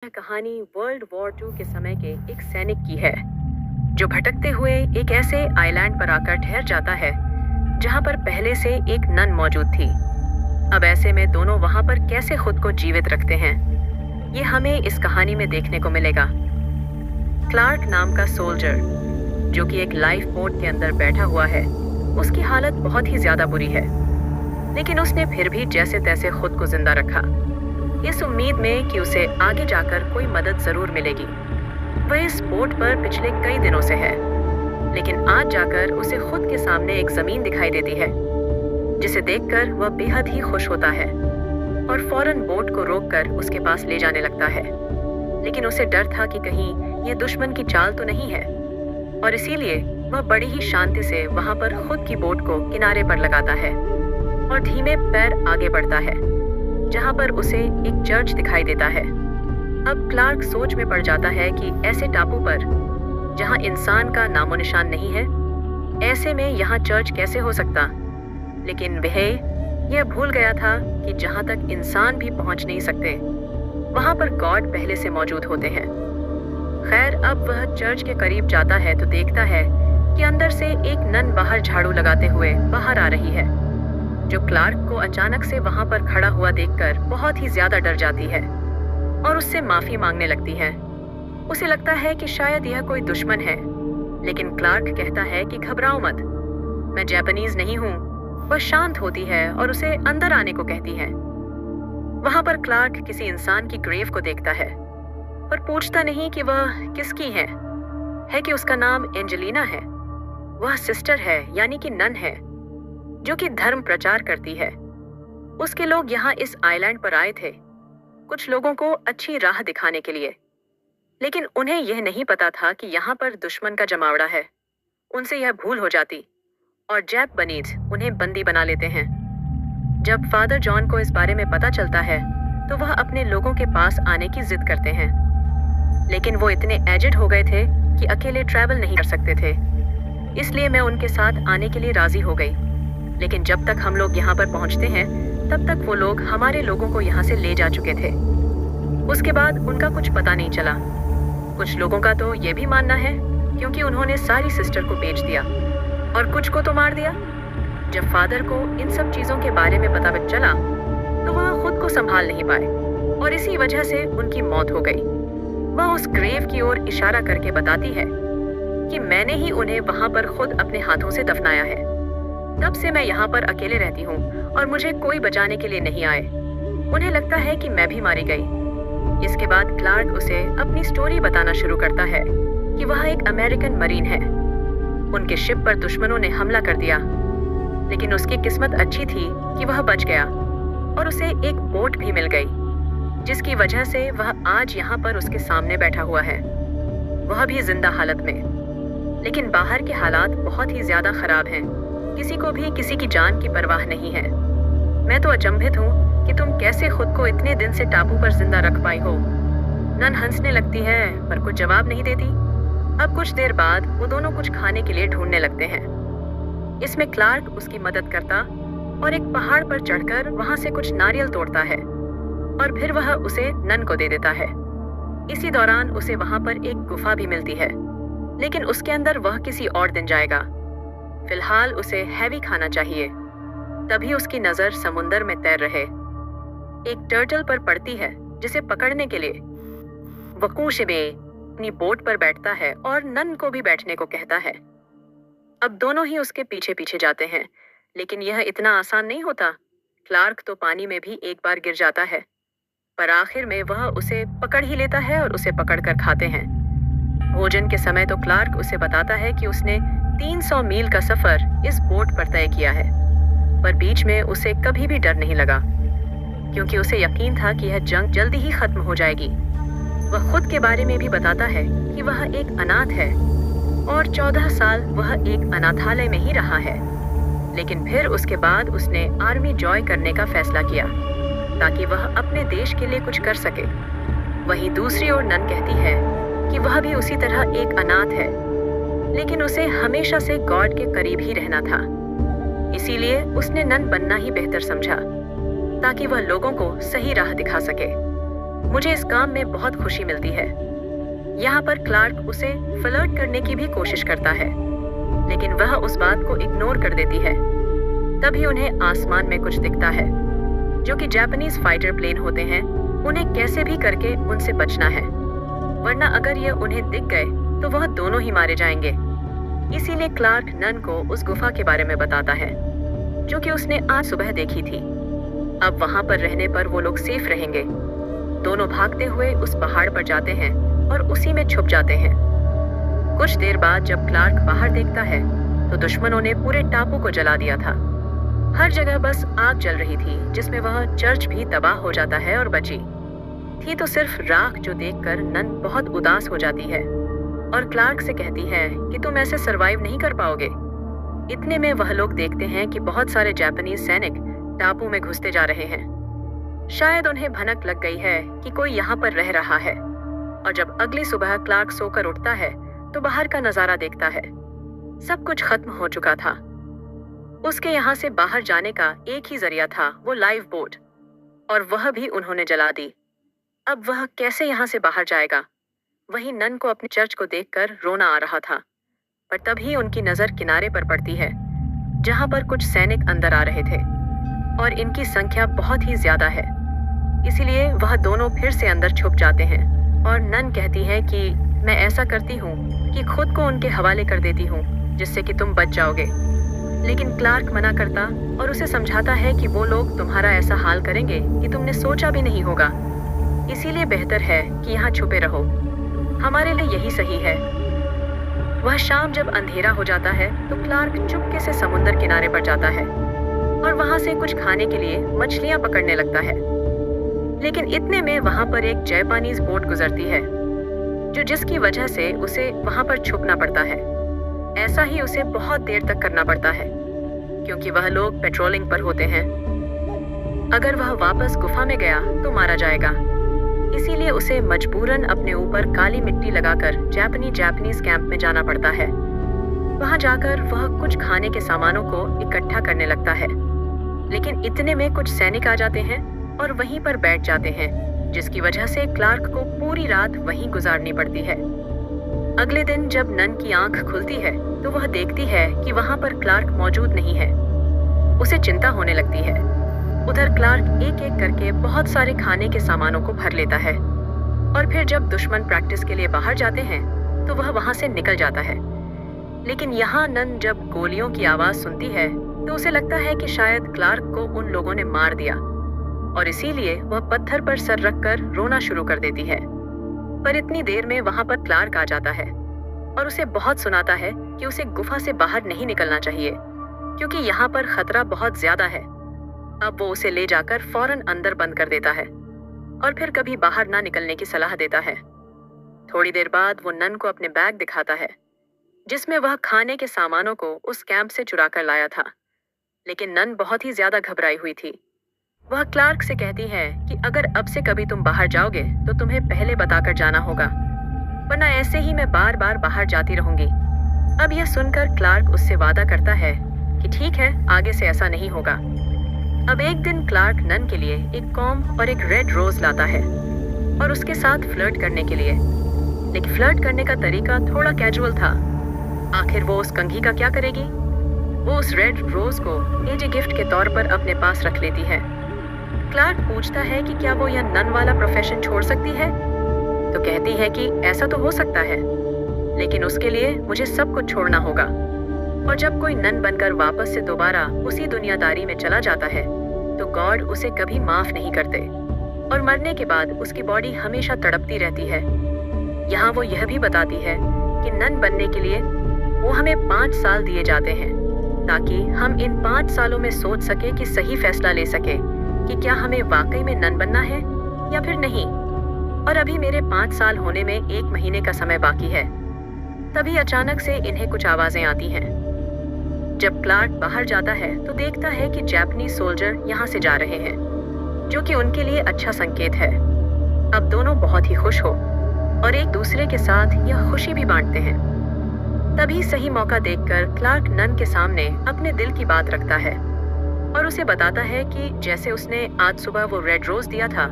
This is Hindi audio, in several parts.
कहानी वर्ल्ड वॉर टू के समय के एक सैनिक की है जो भटकते हुए एक ऐसे आइलैंड पर आकर ठहर जाता है जहां पर पहले से एक नन मौजूद थी। अब ऐसे में दोनों वहां पर कैसे खुद को जीवित रखते हैं, ये हमें इस कहानी में देखने को मिलेगा। क्लार्क नाम का सोल्जर जो कि एक लाइफ बोट के अंदर बैठा हुआ है, उसकी हालत बहुत ही ज्यादा बुरी है, लेकिन उसने फिर भी जैसे तैसे खुद को जिंदा रखा, इस उम्मीद में कि उसे आगे जाकर कोई मदद जरूर मिलेगी। वह इस बोट पर पिछले कई दिनों से है, लेकिन आज जाकर उसे खुद के सामने एक जमीन दिखाई देती है जिसे देखकर वह बेहद ही खुश होता है और फौरन बोट को रोककर उसके पास ले जाने लगता है। लेकिन उसे डर था कि कहीं यह दुश्मन की चाल तो नहीं है, और इसीलिए वह बड़ी ही शांति से वहां पर खुद की बोट को किनारे पर लगाता है और धीमे पैर आगे बढ़ता है, जहां पर उसे एक चर्च दिखाई देता है। अब क्लार्क सोच में पड़ जाता है कि ऐसे टापू पर जहां इंसान का नामो निशान नहीं है, ऐसे में यहाँ चर्च कैसे हो सकता। लेकिन वह यह भूल गया था कि जहां तक इंसान भी पहुंच नहीं सकते, वहां पर गॉड पहले से मौजूद होते हैं। खैर, अब वह चर्च के करीब जाता है तो देखता है कि अंदर से एक नन बाहर झाड़ू लगाते हुए बाहर आ रही है, जो क्लार्क को अचानक से वहां पर खड़ा हुआ देखकर बहुत ही ज्यादा डर जाती है और उससे माफी मांगने लगती है। उसे लगता है कि शायद यह कोई दुश्मन है, लेकिन क्लार्क कहता है कि घबराओ मत, मैं जापानीज नहीं हूँ। वह शांत होती है और उसे अंदर आने को कहती है। वहां पर क्लार्क किसी इंसान की ग्रेव को देखता है और पूछता नहीं कि वह किसकी है कि उसका नाम एंजेलिना है। वह सिस्टर है, यानी कि नन है, जो कि धर्म प्रचार करती है। उसके लोग यहाँ इस आइलैंड पर आए थे कुछ लोगों को अच्छी राह दिखाने के लिए, लेकिन उन्हें यह नहीं पता था कि यहाँ पर दुश्मन का जमावड़ा है। उनसे यह भूल हो जाती और जैपनीज उन्हें बंदी बना लेते हैं। जब फादर जॉन को इस बारे में पता चलता है तो वह अपने लोगों के पास आने की जिद करते हैं, लेकिन वो इतने एजेड हो गए थे कि अकेले ट्रैवल नहीं कर सकते थे, इसलिए मैं उनके साथ आने के लिए राजी हो गई। लेकिन जब तक हम लोग यहाँ पर पहुँचते हैं तब तक वो लोग हमारे लोगों को यहाँ से ले जा चुके थे। उसके बाद उनका कुछ पता नहीं चला। कुछ लोगों का तो ये भी मानना है क्योंकि उन्होंने सारी सिस्टर को बेच दिया और कुछ को तो मार दिया। जब फादर को इन सब चीजों के बारे में पता चला तो वह खुद को संभाल नहीं पाए और इसी वजह से उनकी मौत हो गई। वह उस ग्रेव की ओर इशारा करके बताती है कि मैंने ही उन्हें वहां पर खुद अपने हाथों से दफनाया है। तब से मैं यहाँ पर अकेले रहती हूँ और मुझे कोई बचाने के लिए नहीं आए। उन्हें लगता है कि मैं भी मारी गई। इसके बाद क्लार्क उसे अपनी स्टोरी बताना शुरू करता है कि वह एक अमेरिकन मरीन है। उनके शिप पर दुश्मनों ने हमला कर दिया, लेकिन उसकी किस्मत अच्छी थी कि वह बच गया और उसे एक बोट भी मिल गई, जिसकी वजह से वह आज यहाँ पर उसके सामने बैठा हुआ है, वह भी जिंदा हालत में। लेकिन बाहर के हालात बहुत ही ज्यादा खराब हैं। किसी को भी किसी की जान की परवाह नहीं है। मैं तो अचंभित हूँ कि तुम कैसे खुद को इतने दिन से टापू पर जिंदा रख पाई हो। नन हंसने लगती है पर कुछ जवाब नहीं देती। अब कुछ देर बाद वो दोनों कुछ खाने के लिए ढूंढने लगते हैं। इसमें क्लार्क उसकी मदद करता और एक पहाड़ पर चढ़कर वहां से कुछ नारियल तोड़ता है और फिर वह उसे नन को दे देता है। इसी दौरान उसे वहां पर एक गुफा भी मिलती है, लेकिन उसके अंदर वह किसी और दिन जाएगा। फिलहाल उसे हैवी खाना चाहिए। तभी उसकी नजर समुंदर में तैर रहे एक टर्टल पर पड़ती है, जिसे पकड़ने के लिए वकूशबे अपनी बोट पर बैठता है और नन को भी बैठने को कहता है। अब दोनों ही उसके पीछे पीछे जाते हैं, लेकिन यह इतना आसान नहीं होता। क्लार्क तो पानी में भी एक बार गिर जाता है, पर आखिर में वह उसे पकड़ ही लेता है और उसे पकड़कर खाते हैं। भोजन के समय तो क्लार्क उसे बताता है कि उसने 300 मील का सफर इस बोट पर तय किया है, पर बीच में उसे कभी भी डर नहीं लगा, क्योंकि उसे यकीन था कि यह जंग जल्दी ही खत्म हो जाएगी। वह खुद के बारे में भी बताता है कि वह एक अनाथ है और 14 साल वह एक अनाथालय में ही रहा है। लेकिन फिर उसके बाद उसने आर्मी जॉय करने का फैसला किया ताकि वह अपने देश के लिए कुछ कर सके। वहीं दूसरी ओर नन कहती है कि वह भी उसी तरह एक अनाथ है, लेकिन उसे हमेशा से गॉड के करीब ही रहना था, इसीलिए उसने नन बनना ही बेहतर समझा ताकि वह लोगों को सही राह दिखा सके। मुझे इस काम में बहुत खुशी मिलती है। यहाँ पर क्लार्क उसे फ्लर्ट करने की भी कोशिश करता है, लेकिन वह उस बात को इग्नोर कर देती है। तभी उन्हें आसमान में कुछ दिखता है, जो कि जापानीज फाइटर प्लेन होते हैं। उन्हें कैसे भी करके उनसे बचना है, वरना अगर ये उन्हें दिख गए तो वह दोनों ही मारे जाएंगे। इसीलिए क्लार्क नन को उस गुफा के बारे में बताता है, जो कि उसने आज सुबह देखी थी। अब वहां पर रहने पर वो लोग सेफ रहेंगे। दोनों भागते हुए उस पहाड़ पर जाते हैं और उसी में छुप जाते हैं। कुछ देर बाद जब क्लार्क बाहर देखता है तो दुश्मनों ने पूरे टापू को जला दिया था। हर जगह बस आग जल रही थी, जिसमें वह चर्च भी तबाह हो जाता है और बची थी तो सिर्फ राख, जो देखकर नन बहुत उदास हो जाती है और क्लार्क से कहती है कि तुम ऐसे सरवाइव नहीं कर पाओगे। इतने में वह लोग देखते हैं कि बहुत सारे जापानीज सैनिक टापू में घुसते जा रहे हैं। शायद उन्हें भनक लग गई है कि कोई यहाँ पर रह रहा है। और जब अगली सुबह क्लार्क सोकर उठता है तो बाहर का नजारा देखता है। सब कुछ खत्म हो चुका था। उसके यहाँ से बाहर जाने का एक ही जरिया था, वो लाइव बोट, और वह भी उन्होंने जला दी। अब वह कैसे यहाँ से बाहर जाएगा? वहीं नन को अपने चर्च को देखकर रोना आ रहा था, पर तभी उनकी नजर किनारे पर पड़ती है, जहाँ पर कुछ सैनिक अंदर आ रहे थे और इनकी संख्या बहुत ही ज्यादा है। इसीलिए वह दोनों फिर से अंदर छुप जाते हैं और नन कहती है कि मैं ऐसा करती हूँ कि खुद को उनके हवाले कर देती हूँ, जिससे कि तुम बच जाओगे। लेकिन क्लार्क मना करता और उसे समझाता है कि वो लोग तुम्हारा ऐसा हाल करेंगे कि तुमने सोचा भी नहीं होगा। इसीलिए बेहतर है कि यहाँ छुपे रहो, हमारे लिए यही सही है। वह शाम जब अंधेरा हो जाता है तो क्लार्क चुपके से समुद्र किनारे पर जाता है और वहां से कुछ खाने के लिए मछलियां पकड़ने लगता है। लेकिन इतने में वहां पर एक जापानीज बोट गुजरती है, जिसकी वजह से उसे वहां पर छुपना पड़ता है। ऐसा ही उसे बहुत देर तक करना पड़ता है, क्योंकि वह लोग पेट्रोलिंग पर होते हैं। अगर वह वापस गुफा में गया तो मारा जाएगा। इसीलिए उसे मजबूरन अपने ऊपर काली मिट्टी लगाकर जापानीज कैंप में जाना पड़ता है। वहां जाकर वह कुछ खाने के सामानों को इकट्ठा करने लगता है। लेकिन इतने में कुछ सैनिक आ जाते हैं और वहीं पर बैठ जाते हैं, जिसकी वजह से क्लार्क को पूरी रात वहीं गुजारनी पड़ती है। अगले दिन जब नन की आंख खुलती है तो वह देखती है कि वहां पर क्लार्क मौजूद नहीं है। उसे चिंता होने लगती है। उधर क्लार्क एक एक करके बहुत सारे खाने के सामानों को भर लेता है और फिर जब दुश्मन प्रैक्टिस के लिए बाहर जाते हैं तो वह वहां से निकल जाता है। लेकिन यहाँ नन जब गोलियों की आवाज सुनती है तो उसे लगता है कि शायद क्लार्क को उन लोगों ने मार दिया, और इसीलिए वह पत्थर पर सर रखकर रोना शुरू कर देती है। पर इतनी देर में वहां पर क्लार्क आ जाता है और उसे बहुत सुनाता है कि उसे गुफा से बाहर नहीं निकलना चाहिए, क्योंकि यहाँ पर खतरा बहुत ज्यादा है। अब वो उसे ले जाकर फौरन अंदर बंद कर देता है और फिर कभी बाहर ना निकलने की सलाह देता है। थोड़ी देर बाद वो नन को अपने बैग दिखाता है, जिसमें वह खाने के सामानों को उस कैंप से चुरा कर लाया था। लेकिन नन बहुत ही ज्यादा घबराई हुई थी। वह क्लार्क से कहती है कि अगर अब से कभी तुम बाहर जाओगे तो तुम्हें पहले बताकर जाना होगा, वरना ऐसे ही मैं बार बार बाहर जाती रहूंगी। अब यह सुनकर क्लार्क उससे वादा करता है कि ठीक है, आगे से ऐसा नहीं होगा। अब एक दिन क्लार्क नन के लिए एक कॉम्ब और एक रेड रोज लाता है और उसके साथ फ्लर्ट करने के लिए। लेकिन फ्लर्ट करने का तरीका थोड़ा कैजुअल था। आखिर वो उस कंघी का क्या करेगी? वो उस रेड रोज को एज ए गिफ्ट के तौर पर अपने पास रख लेती है। क्लार्क पूछता है कि क्या वो यह नन वाला प्रोफेशन छोड़ सकती है, तो कहती है कि ऐसा तो हो सकता है, लेकिन उसके लिए मुझे सब कुछ छोड़ना होगा। और जब कोई नन बनकर वापस से दोबारा उसी दुनियादारी में चला जाता है तो गॉड उसे कभी माफ नहीं करते और मरने के बाद उसकी बॉडी हमेशा तड़पती रहती है। यहाँ वो यह भी बताती है कि नन बनने के लिए वो हमें 5 साल दिए जाते हैं, ताकि हम इन 5 सालों में सोच सके कि सही फैसला ले सके कि क्या हमें वाकई में नन बनना है या फिर नहीं। और अभी मेरे 5 साल होने में 1 महीने का समय बाकी है। तभी अचानक से इन्हें कुछ आवाजें आती हैं। जब क्लार्क बाहर जाता है तो देखता है कि जापानीज सोल्जर यहाँ से जा रहे हैं, जो कि उनके लिए अच्छा संकेत है। अब दोनों बहुत ही खुश हो और एक दूसरे के साथ यह खुशी भी बांटते हैं। तभी सही मौका देखकर क्लार्क नन के सामने अपने दिल की बात रखता है और उसे बताता है कि जैसे उसने आज सुबह वो रेड रोज दिया था,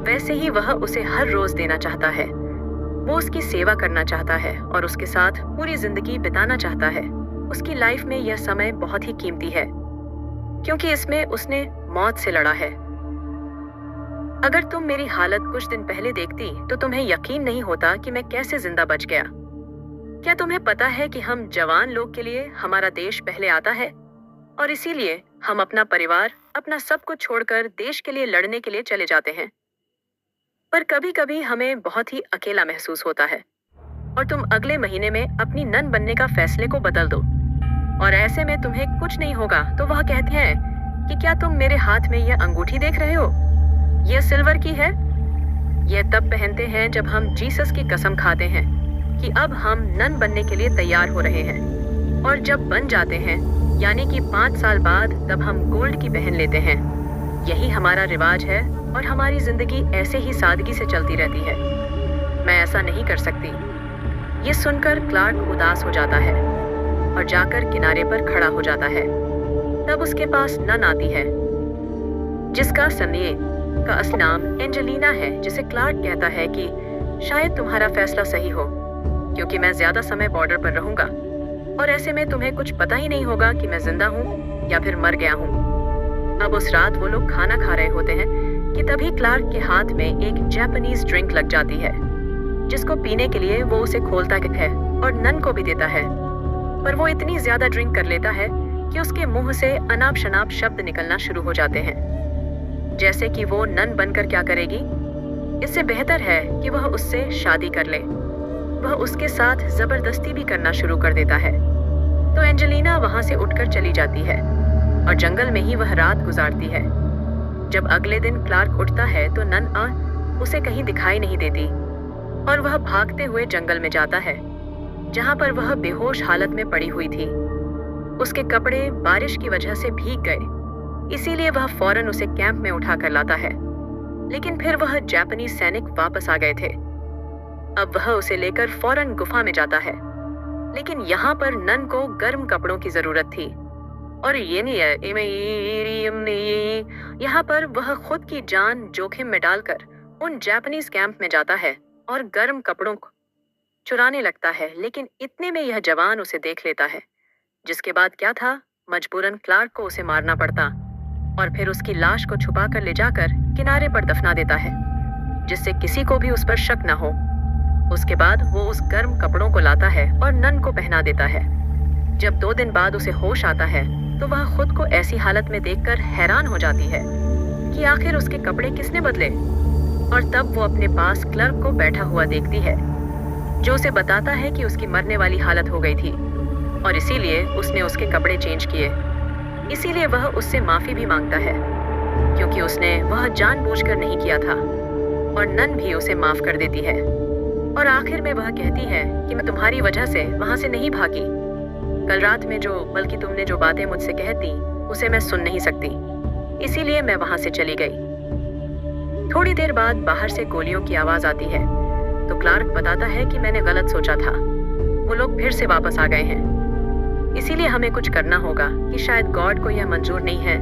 वैसे ही वह उसे हर रोज देना चाहता है। वो उसकी सेवा करना चाहता है और उसके साथ पूरी जिंदगी बिताना चाहता है। उसकी लाइफ में यह समय बहुत ही कीमती है, क्योंकि इसमें उसने मौत से लड़ा है। अगर तुम मेरी हालत कुछ दिन पहले देखती तो तुम्हें यकीन नहीं होता कि मैं कैसे जिंदा बच गया। क्या तुम्हें पता है कि हम जवान लोग के लिए हमारा देश पहले आता है, और इसीलिए हम अपना परिवार, अपना सब कुछ छोड़कर देश के लिए लड़ने के लिए चले जाते हैं। पर कभी कभी हमें बहुत ही अकेला महसूस होता है, और तुम अगले महीने में अपनी नन बनने का फैसले को बदल दो, और ऐसे में तुम्हें कुछ नहीं होगा तो वह कहते हैं कि क्या तुम मेरे हाथ में यह अंगूठी देख रहे हो, यह सिल्वर की है। यह तब पहनते हैं जब हम जीसस की कसम खाते हैं कि अब हम नन बनने के लिए तैयार हो रहे हैं, और जब बन जाते हैं यानी कि 5 साल बाद, तब हम गोल्ड की पहन लेते हैं। यही हमारा रिवाज है और हमारी जिंदगी ऐसे ही सादगी से चलती रहती है। मैं ऐसा नहीं कर सकती। ये सुनकर क्लार्क उदास हो जाता है और जाकर किनारे पर खड़ा हो जाता है। तब उसके पास नन आती है, जिसका सन्ये का असली नाम एंजेलिना है, जिसे क्लार्क कहता है कि शायद तुम्हारा फैसला सही हो, क्योंकि मैं ज्यादा समय बॉर्डर पर रहूंगा, और ऐसे में तुम्हें कुछ पता ही नहीं होगा कि मैं जिंदा हूँ या फिर मर गया हूँ। अब उस रात वो लोग खाना खा रहे होते हैं कि तभी क्लार्क के हाथ में एक जापानीज ड्रिंक लग जाती है, जिसको पीने के लिए वो उसे खोलता है और नन को भी देता है। पर वो इतनी ज्यादा ड्रिंक कर लेता है कि उसके मुंह से अनाप शनाप शब्द निकलना शुरू हो जाते हैं, जैसे कि वो नन बनकर क्या करेगी। इससे बेहतर है कि वह उससे शादी कर ले। वह उसके साथ जबरदस्ती भी करना शुरू कर देता है। तो एंजेलिना वहां से उठकर चली जाती है और जंगल में ही वह रात गुजारती है। जब अगले दिन क्लार्क उठता है तो नन उसे कहीं दिखाई नहीं देती, और वह भागते हुए जंगल में जाता है, जहां पर वह बेहोश हालत में पड़ी हुई थी। उसके कपड़े बारिश की वजह से भीग गए, इसीलिए वह फौरन उसे कैंप में उठा कर लाता है। लेकिन फिर वह जापानी सैनिक वापस आ गए थे। अब वह उसे लेकर फौरन गुफा में जाता है, लेकिन यहाँ पर नन को गर्म कपड़ों की जरूरत थी, और ये नहीं है, यहाँ पर वह खुद की जान जोखिम में डालकर उन जापानीज कैंप में जाता है और गर्म कपड़ों को चुराने लगता है। लेकिन इतने में यह जवान उसे देख लेता है, जिसके बाद क्या था, मजबूरन क्लार्क को उसे मारना पड़ता और फिर उसकी लाश को छुपाकर ले जाकर किनारे पर दफना देता है, जिससे किसी को भी उस पर शक न हो। उसके बाद वो उस गर्म कपड़ों को लाता है और नन को पहना देता है। जब 2 दिन बाद उसे होश आता है तो वह खुद को ऐसी हालत में देखकर हैरान हो जाती है कि आखिर उसके कपड़े किसने बदले। और तब वो अपने पास क्लर्क को बैठा हुआ देखती है, जो उसे बताता है कि उसकी मरने वाली हालत हो गई थी और इसीलिए उसने उसके कपड़े चेंज किए। इसीलिए वह उससे माफी भी मांगता है, क्योंकि उसने वह जानबूझकर नहीं किया था, और नन भी उसे माफ कर देती है। और आखिर में वह कहती है कि मैं तुम्हारी वजह से वहां से नहीं भागी। कल रात में बल्कि तुमने जो बातें मुझसे कहती उसे मैं सुन नहीं सकती, इसीलिए मैं वहां से चली गई। थोड़ी देर बाद बाहर से गोलियों की आवाज आती है, तो क्लार्क बताता है कि मैंने गलत सोचा था, वो लोग फिर से वापस आ गए हैं। इसीलिए हमें कुछ करना होगा कि शायद गॉड को यह मंजूर नहीं है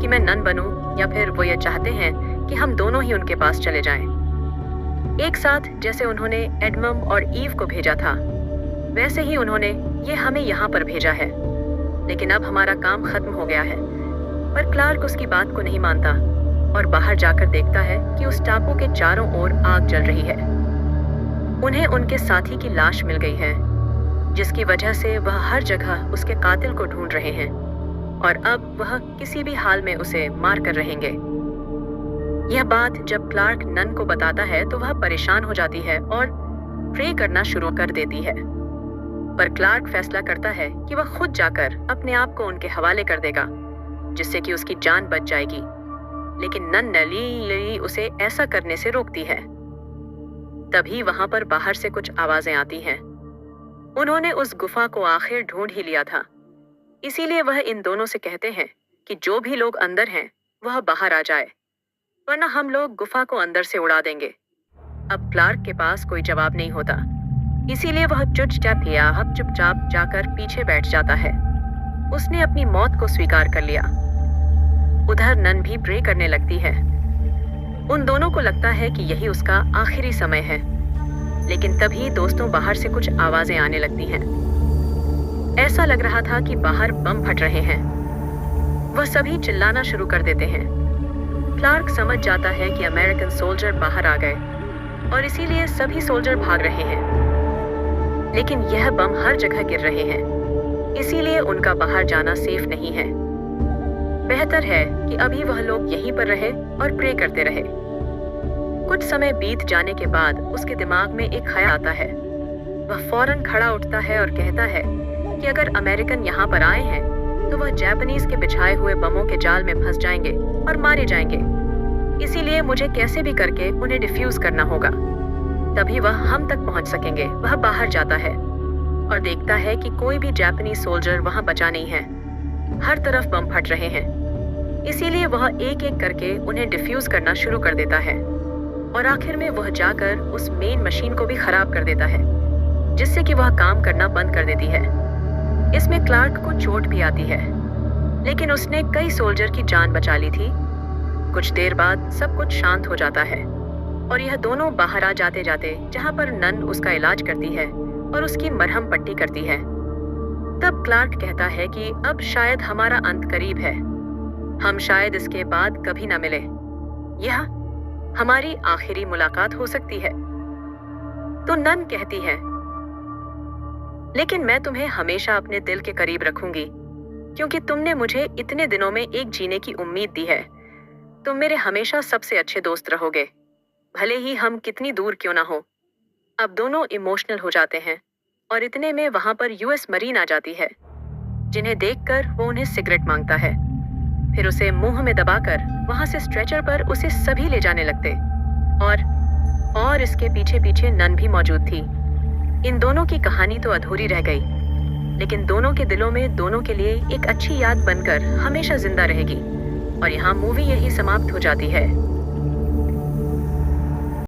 कि मैं नन बनूं, या फिर वो यह चाहते हैं कि हम दोनों ही उनके पास चले जाएं। एक साथ जैसे उन्होंने एडमम और ईव को भेजा था, वैसे ही उन्होंने ये हमें यहाँ पर भेजा है। लेकिन अब हमारा काम खत्म हो गया है। पर क्लार्क उसकी बात को नहीं मानता और बाहर जाकर देखता है कि उस टापू के चारों ओर आग जल रही है। उन्हें उनके साथी की लाश मिल गई है, जिसकी वजह से वह हर जगह उसके कातिल को ढूंढ रहे हैं, और अब वह किसी भी हाल में उसे मार कर रहेंगे। यह बात जब क्लार्क नन को बताता है तो वह परेशान हो जाती है और प्रे करना शुरू कर देती है। पर क्लार्क फैसला करता है कि वह खुद जाकर अपने आप को उनके हवाले कर देगा, जिससे कि उसकी जान बच जाएगी। लेकिन नन नली उसे ऐसा करने से रोकती है। तभी वहां पर बाहर से कुछ आवाजें आती हैं। उन्होंने उस गुफा को आखिर ढूंढ ही लिया था, इसीलिए वह इन दोनों से कहते हैं कि जो भी लोग अंदर हैं वह बाहर आ जाए, वरना हम लोग गुफा को अंदर से उड़ा देंगे। अब क्लार्क के पास कोई जवाब नहीं होता, इसीलिए वह चुपचाप जाकर पीछे बैठ जाता है। उसने अपनी मौत को स्वीकार कर लिया। उधर नन भी प्रे करने लगती है। उन दोनों को लगता है कि यही उसका आखिरी समय है। लेकिन तभी दोस्तों बाहर से कुछ आवाजें आने लगती हैं। ऐसा लग रहा था कि बाहर बम फट रहे हैं। वह सभी चिल्लाना शुरू कर देते हैं। क्लार्क समझ जाता है कि अमेरिकन सोल्जर बाहर आ गए और इसीलिए सभी सोल्जर भाग रहे हैं। लेकिन यह बम हर जगह गिर रहे हैं, इसीलिए उनका बाहर जाना सेफ नहीं है। बेहतर है कि अभी वह लोग यहीं पर रहे और प्रे करते रहे। कुछ समय बीत जाने के बाद उसके दिमाग में एक ख्याल आता है। वह फौरन खड़ा उठता है और कहता है कि अगर अमेरिकन यहाँ पर आए हैं तो वह जापानीज के बिछाए हुए बमों के जाल में फंस जाएंगे और मारे जाएंगे। इसीलिए मुझे कैसे भी करके उन्हें डिफ्यूज करना होगा, तभी वह हम तक पहुंच सकेंगे। वह बाहर जाता है और देखता है कि कोई भी जापानीज सोल्जर वहां बचा नहीं है। हर तरफ बम फट रहे हैं, इसीलिए वह एक एक करके उन्हें डिफ्यूज करना शुरू कर देता है और आखिर में वह जाकर उस मेन मशीन को भी खराब कर देता है, जिससे कि वह काम करना बंद कर देती है। इसमें क्लार्क को चोट भी आती है, लेकिन उसने कई सोल्जर की जान बचा ली थी। कुछ देर बाद सब कुछ शांत हो जाता है और यह दोनों बाहर आ जाते जाते जहां पर नन उसका इलाज करती है और उसकी मरहम पट्टी करती है। तब क्लार्क कहता है कि अब शायद हमारा अंत करीब है, हम शायद इसके बाद कभी ना मिले, यह हमारी आखिरी मुलाकात हो सकती है। तो नन कहती है, लेकिन मैं तुम्हें हमेशा अपने दिल के करीब रखूंगी, क्योंकि तुमने मुझे इतने दिनों में एक जीने की उम्मीद दी है। तुम मेरे हमेशा सबसे अच्छे दोस्त रहोगे, भले ही हम कितनी दूर क्यों ना हो। अब दोनों इमोशनल हो जाते हैं और इतने में वहां पर यूएस मरीन आ जाती है, जिन्हें देखकर वो उन्हें सिगरेट मांगता है। फिर उसे मुंह में दबाकर वहां से स्ट्रेचर पर उसे सभी ले जाने लगते और इसके पीछे पीछे नन भी मौजूद थी। इन दोनों की कहानी तो अधूरी रह गई, लेकिन दोनों के दिलों में दोनों के लिए एक अच्छी याद बनकर हमेशा जिंदा रहेगी। और यहाँ मूवी यही समाप्त हो जाती है।